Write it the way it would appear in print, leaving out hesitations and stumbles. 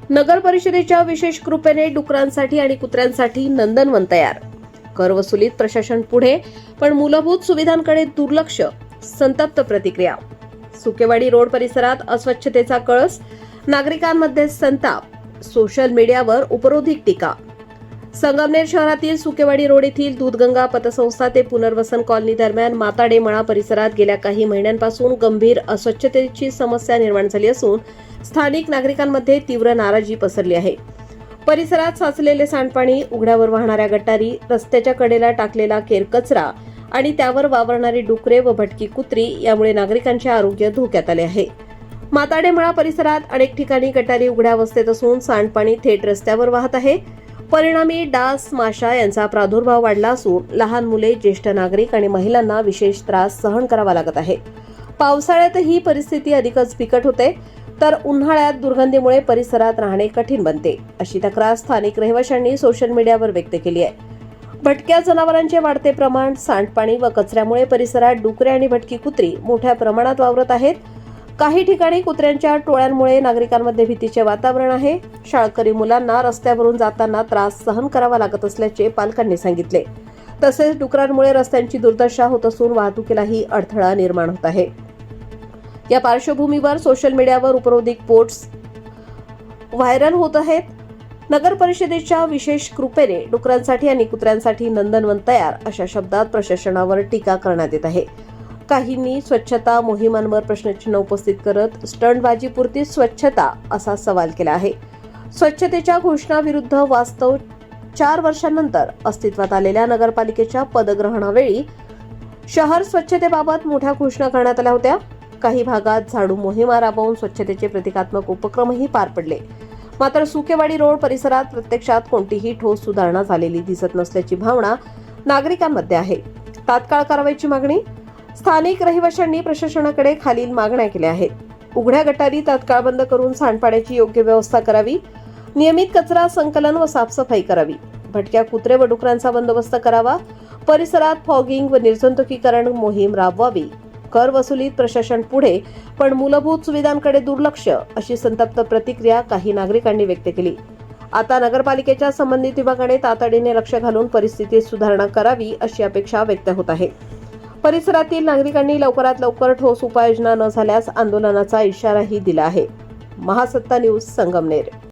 नगर परिषदेच्या विशेष कृपेने डुकरांसाठी आणि कुत्र्यांसाठी नंदनवन तयार. कर वसुलीत प्रशासन पुढे, पण मूलभूत सुविधांकडे दुर्लक्ष. संतप्त प्रतिक्रिया. सुकेवाडी रोड परिसरात अस्वच्छतेचा कळस, नागरिकांमध्ये संताप. सोशल मीडियावर उपरोधिक टीका. संगमनेर शहरातील सुकेवाडी रोड येथील दूधगंगा पतसंस्था ते पुनर्वसन कॉलनी दरम्यान माताडे मळा परिसरात गेल्या काही महिन्यांपासून गंभीर अस्वच्छतेची समस्या निर्माण झाली असून स्थानिक नागरिकांमध्ये तीव्र नाराजी पसरली आहे. परिसरात साचलेले सांडपाणी, उघड्यावर वाहणाऱ्या गटारी, रस्त्याच्या कडेला टाकलेला केरकचरा आणि त्यावर वावरणारी डुकरे व भटकी कुत्री यामुळे नागरिकांचे आरोग्य धोक्यात आले आहे. माताडे मळा परिसरात अनेक ठिकाणी गटारी उघड्या अवस्थेत असून सांडपाणी थेट रस्त्यावर वाहत आहे. परिणामी डास, माशा यांचा प्रादुर्भाव वाढला असून लहान मुले, ज्येष्ठ नागरिक आणि महिलांना विशेष त्रास सहन करावा लागत आहे. पावसाळ्यात ही परिस्थिती अधिकच बिकट होते, तर उन्हाळ्यात दुर्गंधीमुळे परिसरात राहणे कठीण बनते, अशी तक्रार स्थानिक रहिवाशांनी सोशल मीडियावर व्यक्त केली आहे. भटक्या जनावरांचे वाढते प्रमाण, सांडपाणी व कचऱ्यामुळे परिसरात डुकरे आणि भटकी कुत्री मोठ्या प्रमाणात वावरत आहेत. काही ठिकाणी कुत्र्यांच्या टोळ्यांमुळे नागरिकांमध्ये भीतीचे वातावरण आहे. शाळकरी मुलांना रस्त्यावरून जाताना त्रास सहन करावा लागत असल्याचे पालकांनी सांगितले. तसेच डुकरांमुळे रस्त्यांची दुर्दशा होत असून वाहतुकीलाही अडथळा निर्माण होत आहे. या पार्श्वभूमीवर सोशल मीडियावर उपरोधिक पोस्ट्स व्हायरल होत आहेत. नगर परिषदेच्या विशेष कृपेने डुकरांसाठी आणि कुत्र्यांसाठी नंदनवन तयार, अशा शब्दात प्रशासनावर टीका करण्यात येत आहे. काहींनी स्वच्छता मोहिमांवर प्रश्नचिन्ह उपस्थित करत स्टंटबाजीपुरती स्वच्छता असा सवाल केला आहे. स्वच्छतेच्या घोषणाविरुद्ध वास्तव 4 वर्षांनंतर अस्तित्वात आलेल्या नगरपालिकेच्या पदग्रहणावेळी शहर स्वच्छतेबाबत मोठ्या घोषणा करण्यात आल्या होत्या. काही भागात झाडू मोहिमा राबवून स्वच्छतेचे प्रतिकात्मक उपक्रमही पार पडले. मात्र सुकेवाडी रोड परिसरात प्रत्यक्षात कोणतीही ठोस सुधारणा झालेली दिसत नसल्याची भावना नागरिकांमध्ये आहे. तात्काळ कारवाईची मागणी. स्थानिक रहिवाशांनी प्रशासनाकडे खालील मागण्या केल्या आहेत. उघड्या गटारी तात्काळ बंद करून सांडपाण्याची योग्य व्यवस्था करावी. नियमित कचरा संकलन व साफसफाई करावी. भटक्या कुत्रे व डुकरांचा बंदोबस्त करावा. परिसरात फॉगिंग व निर्जंतुकीकरण मोहीम राबवावी. कर वसुलीत प्रशासन पुढे, पण मूलभूत सुविधांकडे दुर्लक्ष, अशी संतप्त प्रतिक्रिया काही नागरिकांनी व्यक्त केली. आता नगरपालिकेच्या संबंधित विभागाने तातडीने लक्ष घालून परिस्थितीत सुधारणा करावी, अशी अपेक्षा व्यक्त होत आहे. परिसरातील नागरिकांनी लवकरात लवकर ठोस उपाययोजना न झाल्यास आंदोलनाचा इशाराही दिला आहे. महासत्ता न्यूज, संगमनेर.